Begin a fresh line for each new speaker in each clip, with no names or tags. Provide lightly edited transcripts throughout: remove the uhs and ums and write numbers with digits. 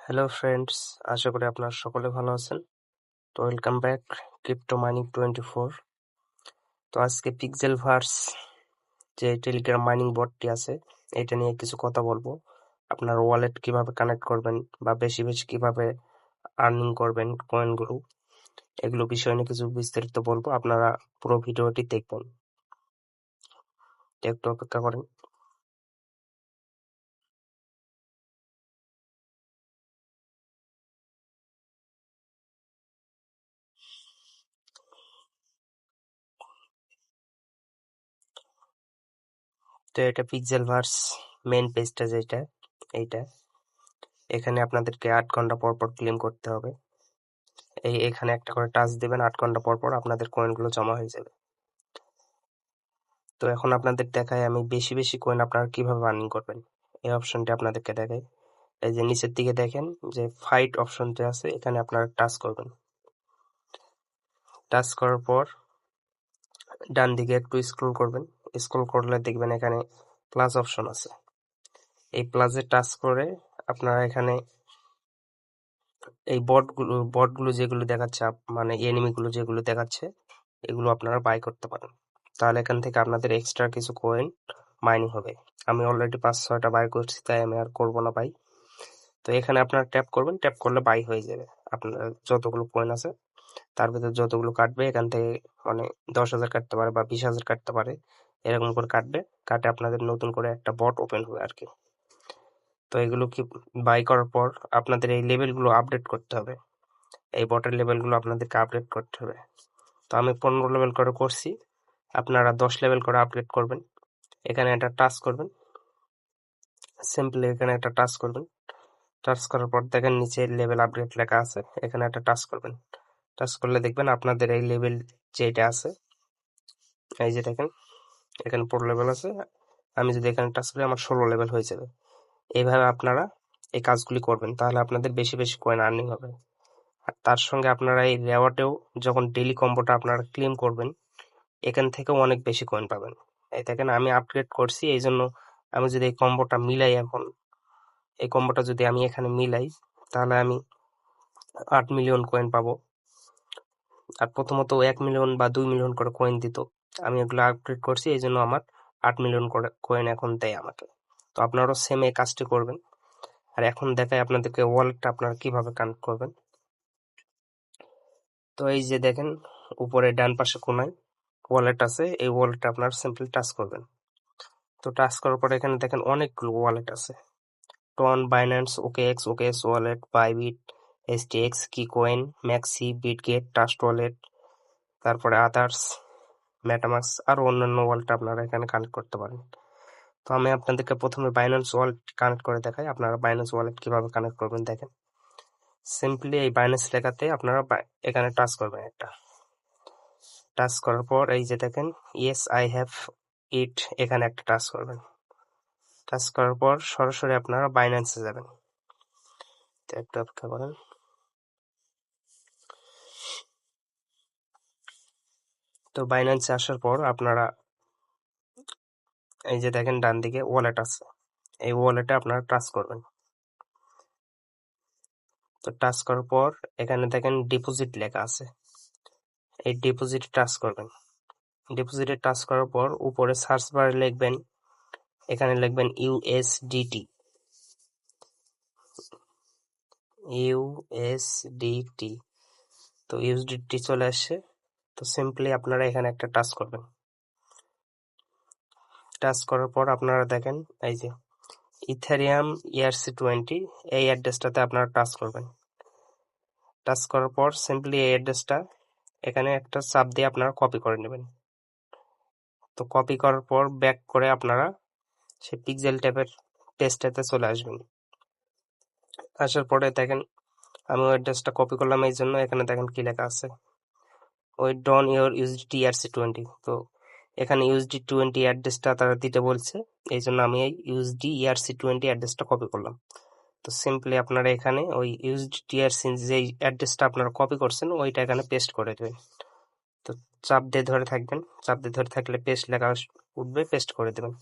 Hello friends, আশা করি আপনারা সকলে ভালো আছেন। তো ওয়েলকাম ব্যাক ক্রিপ্টো মাইনিং 24। তো আজকে পিক্সেল ভার্স যে টেলিগ্রাম মাইনিং বটটি আছে এটা নিয়ে কিছু কথা বলবো। আপনার ওয়ালেট কিভাবে কানেক্ট করবেন বা বেশি বেশি কিভাবে আর্নিং করবেন কয়েনগুলো, এগুলো বিষয় নিয়ে কিছু বিস্তারিত বলবো। আপনারা পুরো ভিডিওটি দেখবেন, একটু অপেক্ষা করেন। তো এটা পিক্সেল ভার্স মেইন পেজটা যেটা, এইটা এখানে আপনাদেরকে 8 ঘন্টা পর পর ক্লেম করতে হবে। এখানে একটা করে টাচ দিবেন, 8 ঘন্টা পর পর আপনাদের কয়েনগুলো জমা হয়ে যাবে। তো এখন আপনাদের দেখাই আমি বেশি বেশি কয়েন আপনারা কিভাবে আর্নিং করবেন। এই অপশনটি আপনাদেরকে দেখাই। এই যে নিচের দিকে দেখেন যে ফাইট অপশনটি আছে, এখানে আপনারা টাচ করবেন। টাচ করার পর ডান দিকে একটু স্ক্রল করবেন। স্ক্রল করলে দেখবেন এখানে প্লাস অপশন আছে। এই প্লাসে টাচ করে আপনারা এখানে এই বটগুলো যেগুলো দেখাচ্ছে, মানে এনিমিগুলো যেগুলো দেখাচ্ছে, এগুলো আপনারা বাই করতে পারেন। তাহলে এখান থেকে আপনাদের এক্সট্রা কিছু কয়েন মাইনিং হবে। আমি অলরেডি 5-6টা বাই করছি, তাই আমি আর করবো না বাই। তো এখানে আপনারা ট্যাপ করবেন, ট্যাপ করলে বাই হয়ে যাবে। আপনার যতগুলো কয়েন আছে তার ভিতরে যতগুলো কাটবে, এখান থেকে মানে 10,000 কাটতে পারে বা 20,000 কাটতে পারে, এরকম করে কাটবে। কাটে আপনাদের নতুন করে একটা বট ওপেন হবে আর কি। তো এগুলো কি বাই করার পর আপনাদের এই লেভেলগুলো আপডেট করতে হবে। এই বটের লেভেলগুলো আপনাদেরকে আপডেট করতে হবে। তো আমি 15 লেভেল করে করছি, আপনারা 10 লেভেল করে আপগ্রেড করবেন। এখানে একটা টাচ করবেন, সিম্পলি এখানে একটা টাচ করবেন। টাচ করার পর দেখেন নিচে লেভেল আপডেট লেখা আছে, এখানে একটা টাচ করবেন। টাচ করলে দেখবেন আপনাদের এই লেভেল যেটা আছে, এই যে দেখেন এখানে 15 লেভেল আছে। আমি যদি এখানে টাচ করি আমার 16 লেভেল হয়ে যাবে। এইভাবে আপনারা এই কাজগুলি করবেন, তাহলে আপনাদের বেশি বেশি কয়েন আর্নিং হবে। আর তার সঙ্গে আপনারা এই রেওয়ার্ডেও যখন ডেইলি কম্বোটা আপনারা ক্লেম করবেন, এখান থেকেও অনেক বেশি কয়েন পাবেন। এই দেখেন আমি আপগ্রেড করছি, এই জন্য আমি যদি এই কম্বোটা মিলাই, এখন এই কম্বোটা যদি আমি এখানে মিলাই, তাহলে আমি 8 মিলিয়ন কয়েন পাবো। আর প্রথমত 1 মিলিয়ন বা 2 মিলিয়ন করে কয়েন দিত, আমি এগুলো আপগ্রেড করছি, এই জন্য আমার 8 মিলিয়ন করে কয়েন এখন দেয় আমাকে। তো আপনারাও সেম এই কাজটি করবেন। আর এখন দেখাই আপনাদেরকে ওয়ালেটটা আপনারা কিভাবে কানেক্ট করবেন। তো এই যে দেখেন উপরে ডান পাশে কোনায় ওয়ালেট আছে, এই ওয়ালেটটা আপনারা সিম্পলি টাচ করবেন। তো টাচ করার পরে এখানে দেখেন অনেকগুলো ওয়ালেট আছে। TON, Binance, OKX, OKS wallet, Bybit, STX, KuCoin, Maxi, Bitget, trust wallet, তারপরে আদার্স, মেটামাস্ক আর অন্যান্য ওয়ালেট আপনারা এখানে কানেক্ট করতে পারেন। তো আমি আপনাদেরকে প্রথমে বাইন্যান্স ওয়ালেট কানেক্ট করে দেখাই। আপনারা বাইন্যান্স ওয়ালেট কিভাবে কানেক্ট করবেন দেখেন। সিম্পলি এই বাইন্যান্স লেখাতে আপনারা এখানে টাচ করবেন একটা। টাচ করার পর এই যে দেখেন ইয়েস আই হ্যাভ ইট, এখানে একটা টাচ করবেন। টাচ করার পর সরাসরি আপনারা বাইন্যান্সে যাবেন। তো একটু অপেক্ষা করেন। তো বাইন্যান্সে আসার পর আপনারা এই যে দেখেন ডান দিকে ওয়ালেট আছে, এই ওয়ালেটে আপনারা টাচ করবেন। তো টাচ করার পর এখানে দেখেন ডিপোজিট লেখা আছে, এই ডিপোজিটে টাচ করবেন। ডিপোজিটে টাচ করার পর উপরে সার্চ বারে লিখবেন, এখানে লিখবেন ইউএসডিটি। ইউএসডিটি, তো ইউএসডিটি চলে আসছে। তো সিম্পলি আপনারা এখানে একটা টাচ করবেন। টাচ করার পর আপনারা দেখেন এই যে ইথেরিয়াম ERC20, এই অ্যাড্রেসটাতে আপনারা টাচ করবেন। টাচ করার পর সিম্পলি এই অ্যাড্রেসটা এখানে একটা চাপ দিয়ে আপনারা কপি করে নেবেন। তো কপি করার পর ব্যাক করে আপনারা সেই পিক্সেল ট্যাবের পেজটাতে চলে আসবেন। আসার পরে দেখেন আমি ওই অ্যাড্রেসটা কপি করলাম, এই জন্য এখানে দেখেন কি লেখা আছে, ওই ডন ইউর ইউএসডি ERC20। তো এখানে USD20 অ্যাড্রেসটা তারা দিতে বলছে, এই জন্য আমি এই USD ERC20 অ্যাড্রেসটা কপি করলাম। তো সিম্পলি আপনারা এখানে ওই USD ERC যে অ্যাড্রেসটা আপনারা কপি করছেন ওইটা এখানে পেস্ট করে দেবেন। তো চাপ দিয়ে ধরে থাকবেন, চাপ দিয়ে ধরে থাকলে পেস্ট লেখা উঠবে, পেস্ট করে দেবেন।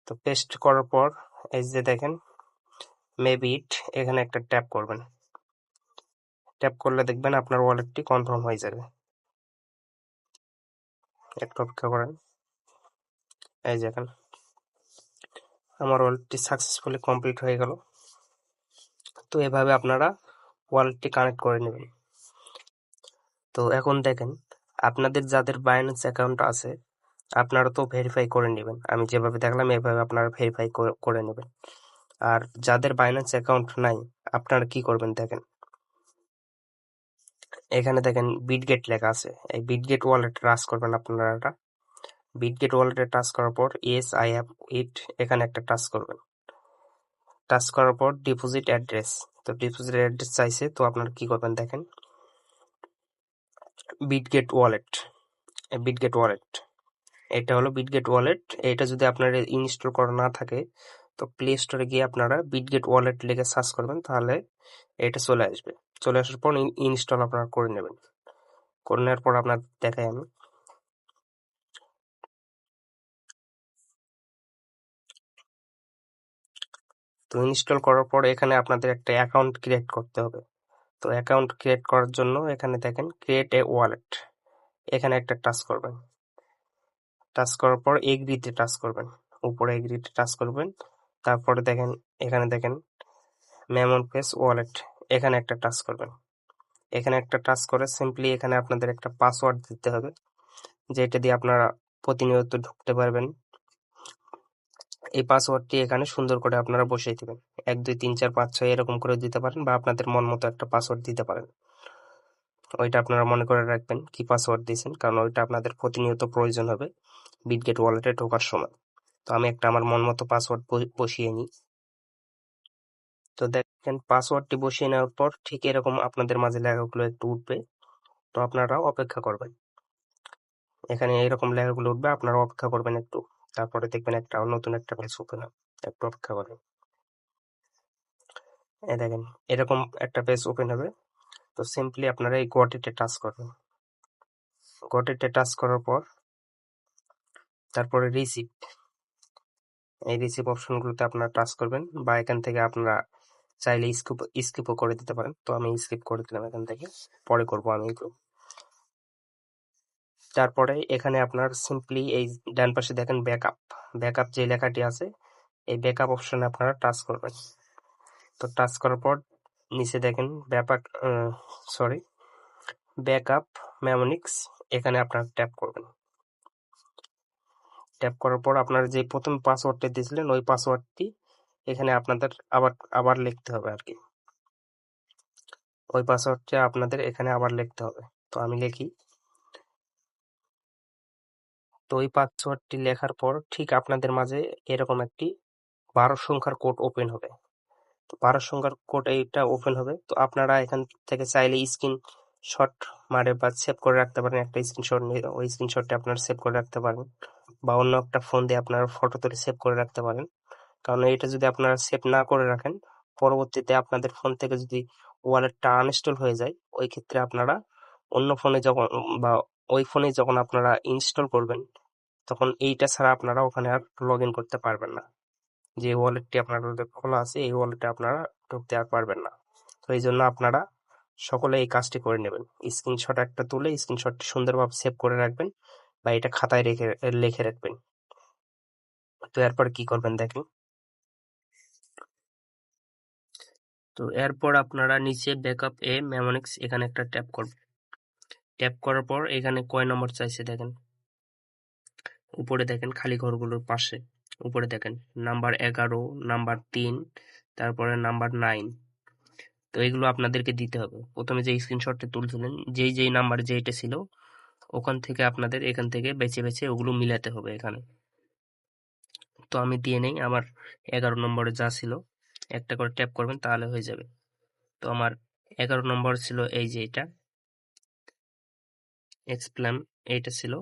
তো পেস্ট করার পর এই যে দেখেন মেবিট, এখানে একটা ট্যাপ করবেন। ট্যাপ করলে দেখবেন আপনার ওয়ালেটটি কনফার্ম হয়ে যাবে। একটু অপেক্ষা করেন। এই দেখেন আমার ওয়ালেটটি সাকসেসফুলি কমপ্লিট হয়ে গেল। তো এভাবে আপনারা ওয়ালেটটি কানেক্ট করে নেবেন। তো এখন দেখেন আপনাদের যাদের বাইন্যান্স অ্যাকাউন্ট আছে আপনারা তো ভেরিফাই করে নেবেন। আমি যেভাবে দেখলাম এভাবে আপনারা ভেরিফাই করে নেবেন। আর যাদের বাইন্যান্স অ্যাকাউন্ট নাই আপনারা কি করবেন দেখেন, এখানে দেখেন বিটগেট লেখা আছে, এই বিটগেট ওয়ালেটে টাচ করবেন আপনারা। বিটগেট ওয়ালেটে টাচ করার পর ইয়েস আই হ্যাভ ইট এখানে একটা টাচ করবেন। টাচ করার পর ডিপোজিট অ্যাড্রেস, তো ডিপোজিট অ্যাড্রেস চাইছে, তো আপনারা কি করবেন দেখেন বিটগেট ওয়ালেট, বিটগেট ওয়ালেট এটা হলো বিটগেট ওয়ালেট। এটা যদি আপনার ইনস্টল করা না থাকে তো প্লে স্টোরে গিয়ে আপনারা বিটগেট ওয়ালেট লিখে সার্চ করবেন, তাহলে এটা চলে আসবে। চলে আসার পর ইনস্টল আপনারা করে নেবেন। করে নেওয়ার পর আপনার দেখাই আমি। তো ইনস্টল করার পর এখানে আপনাদের একটা অ্যাকাউন্ট ক্রিয়েট করতে হবে। তো অ্যাকাউন্ট ক্রিয়েট করার জন্য এখানে দেখেন ক্রিয়েট এ ওয়ালেট এখানে একটা টাচ করবেন। টাচ করার পর এগ্রিতে টাচ করবেন, উপরে এগ্রিতে টাচ করবেন। তারপরে দেখেন এখানে দেখেন মেমন পেজ ওয়ালেট এখানে একটা টাচ করবেন। এখানে একটা টাচ করে সিম্পলি এখানে আপনাদের একটা পাসওয়ার্ড দিতে হবে, যেটা দিয়ে আপনারা প্রতিনিয়ত ঢুকতে পারবেন। এই পাসওয়ার্ডটি এখানে সুন্দর করে আপনারা বসিয়ে দিবেন। 1 2 3 4 5 6 এরকম করে দিতে পারেন, বা আপনাদের মন মতো একটা পাসওয়ার্ড দিতে পারেন। ওইটা আপনারা মনে করে রাখবেন কি পাসওয়ার্ড দিয়েছেন, কারণ ওইটা আপনাদের প্রতিনিয়ত প্রয়োজন হবে বিটগেট ওয়ালেটে ঢোকার সময়। তো আমি একটা আমার মন মতো পাসওয়ার্ড বসিয়ে নিই। তো দেখেন পাসওয়ার্ডটি বসিয়ে নেওয়ার পর ঠিক এরকম আপনাদের মাঝে লেখাগুলো একটু উঠবে, তো আপনারা অপেক্ষা করবেন। এখানে এরকম লেখাগুলো উঠবে, আপনারা অপেক্ষা করবেন একটু। তারপরে দেখবেন একটা নতুন একটা পেজ ওপেন হবে, একটু অপেক্ষা করবেন। এই দেখেন এরকম একটা পেজ ওপেন হবে। তো সিম্পলি আপনারা এই গট ইটে টাচ করবেন। গট ইটে টাচ করার পর তারপরে রিসিভ, এই রিসিভ অপশনগুলোতে আপনারা টাচ করবেন, বা এখান থেকে আপনারা চাইলে স্কিপও করে দিতে পারেন। তো আমি স্কিপ করে দিলাম এখান থেকে, পরে করব আমি এগুলো। তারপরে এখানে আপনার সিম্পলি এই ডান পাশে দেখেন ব্যাকআপ, ব্যাকআপ যে লেখাটি আছে এই ব্যাকআপ অপশনে আপনারা টাচ করবেন। তো টাচ করার পর নিচে দেখেন ব্যাকআপ মেমোনিক্স এখানে আপনারা ট্যাপ করবেন। ট্যাপ করার পর আপনারা যে প্রথম পাসওয়ার্ডটা দিয়েছিলেন ওই পাসওয়ার্ডটি এখানে আপনাদের আবার আবার লিখতে হবে আর কি। ওই পাসওয়ার্ডটা আপনাদের এখানে আবার লিখতে হবে। তো আমি লিখি। তো ওই পাসওয়ার্ডটি লেখার পর ঠিক আপনাদের মাঝে এরকম একটি 12 সংখ্যার কোড ওপেন হবে। তো 12 সংখ্যার কোড এইটা ওপেন হবে। তো আপনারা এখান থেকে চাইলে স্ক্রিনশট মারে বা সেভ করে রাখতে পারেন, একটা স্ক্রিনশট নিয়ে ওই স্ক্রিনশটটা আপনারা সেভ করে রাখতে পারেন, বা অন্য একটা ফোন দিয়ে আপনারা ফটো তুলে সেভ করে রাখতে পারেন। কারণ এটা যদি আপনারা সেভ না করে রাখেন পরবর্তীতে আপনাদের ফোন থেকে যদি ওয়ালেটটা আনইনস্টল হয়ে যায়, ওই ক্ষেত্রে আপনারা অন্য ফোনে যখন বা ওই ফোনে যখন আপনারা ইনস্টল করবেন তখন এইটা ছাড়া আপনারা ওখানে আর লগ ইন করতে পারবেন না। যে ওয়ালেটটি আপনাদের খোলা আছে এই ওয়ালেটে আপনারা ঢুকতে আর পারবেন না। তো এই জন্য আপনারা সকলে এই কাজটি করে নেবেন। স্ক্রিনশট একটা তুলে স্ক্রিনশটটি সুন্দরভাবে সেভ করে রাখবেন, বা এটা খাতায় লিখে রাখবেন। তো এরপর কি করবেন দেখেন। তো এরপর আপনারা নিচে ব্যাকআপ এ মেমোনিক্স এখানে একটা ট্যাপ করবেন। ট্যাপ করার পর এখানে কয় নম্বর চাইছে দেখেন, উপরে দেখেন খালি ঘরগুলোর পাশে উপরে দেখেন নাম্বার 11, নাম্বার 3, তারপরে নাম্বার 9। তো এগুলো আপনাদেরকে দিতে হবে। প্রথমে যে স্ক্রিনশটটা তুলছিলেন যেই নাম্বার যেইটা ছিল ওখান থেকে আপনাদের এখান থেকে বেছে বেছে ওগুলো মিলাতে হবে এখানে। তো আমি দিয়ে নেই আমার 11 নম্বরে যা ছিল, একটা করে ট্যাপ করবেন তাহলে হয়ে যাবে। তো আমার 11 নম্বর ছিল এই যে এটা এক্সপ্লেন এইটা ছিল।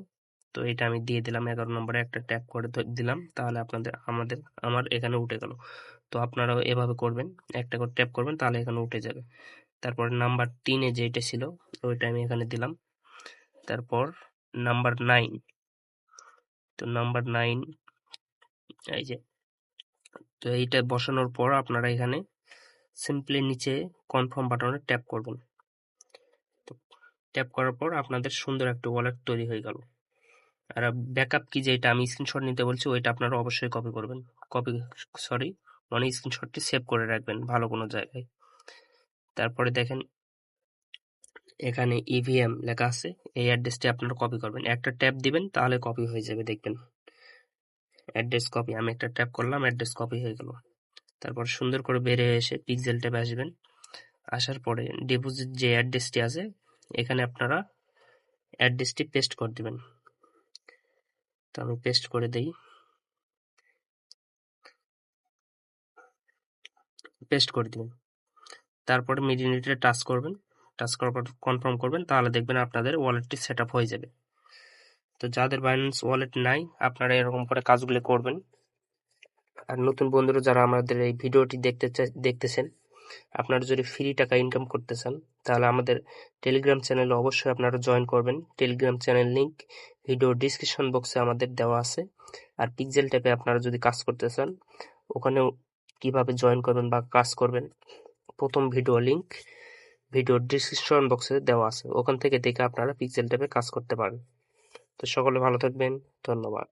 তো এটা আমি দিয়ে দিলাম 11 নম্বরে একটা ট্যাপ করে দিলাম, তাহলে আমার এখানে উঠে গেল। তো আপনারাও এভাবে করবেন, একটা করে ট্যাপ করবেন তাহলে এখানে উঠে যাবে। তারপরে নাম্বার 3 যেটা ছিল ওইটা আমি এখানে দিলাম। তারপর নাম্বার 9, তো নাম্বার 9 এই যে, তো এইটা বসানোর পর আপনারা এখানে সিম্পলি নিচে কনফার্ম বাটনে ট্যাপ করবেন। তো ট্যাপ করার পর আপনাদের সুন্দর একটা ওয়ালেট তৈরি হয়ে গেল। আর ব্যাকআপ কি যেটা আমি স্ক্রিনশট নিতে বলছি ওইটা আপনারা অবশ্যই কপি করবেন, স্ক্রিনশটটি সেভ করে রাখবেন ভালো কোনো জায়গায়। তারপরে দেখেন এখানে ইভিএম লেখা আছে, এই অ্যাড্রেসটি আপনারা কপি করবেন, একটা ট্যাপ দিবেন তাহলে কপি হয়ে যাবে। দেখবেন অ্যাড্রেস কপি, আমি একটা ট্যাপ করলাম, অ্যাড্রেস কপি হয়ে গেল। তারপর সুন্দর করে বেরিয়ে এসে পিক্সেল ট্যাবে আসবেন, আসার পরে ডিপোজিট যে অ্যাড্রেসটি আছে এখানে আপনারা অ্যাড্রেসটি পেস্ট করে দিবেন। তো আমি পেস্ট করে দেই, পেস্ট করে দিবেন। তারপরে মিডিয়েটে টাচ করবেন, টাচ করার পর কনফার্ম করবেন, তাহলে দেখবেন আপনাদের ওয়ালেটটি সেট আপ হয়ে যাবে। তো যাদের বাইন্যান্স ওয়ালেট নাই আপনারা এরকম করে কাজগুলো করবেন। আর নতুন বন্ধুরা যারা আমাদের এই ভিডিওটি দেখতেছেন, আপনারা যদি ফ্রি টাকা ইনকাম করতে চান তাহলে আমাদের টেলিগ্রাম চ্যানেলে অবশ্যই আপনারা জয়েন করবেন। Telegram channel link video description বক্সে আমাদের দেওয়া আছে। আর পিক্সেল ট্যাপে আপনারা যদি কাজ করতে চান ওখানেও কিভাবে জয়েন করবেন বা কাজ করবেন প্রথম ভিডিও লিংক ভিডিও ডিসক্রিপশন বক্সে দেওয়া আছে, ওখান থেকে দেখে আপনারা পিক্সেল ট্যাপে কাজ করতে পারেন। তো সকলে ভালো থাকবেন, ধন্যবাদ।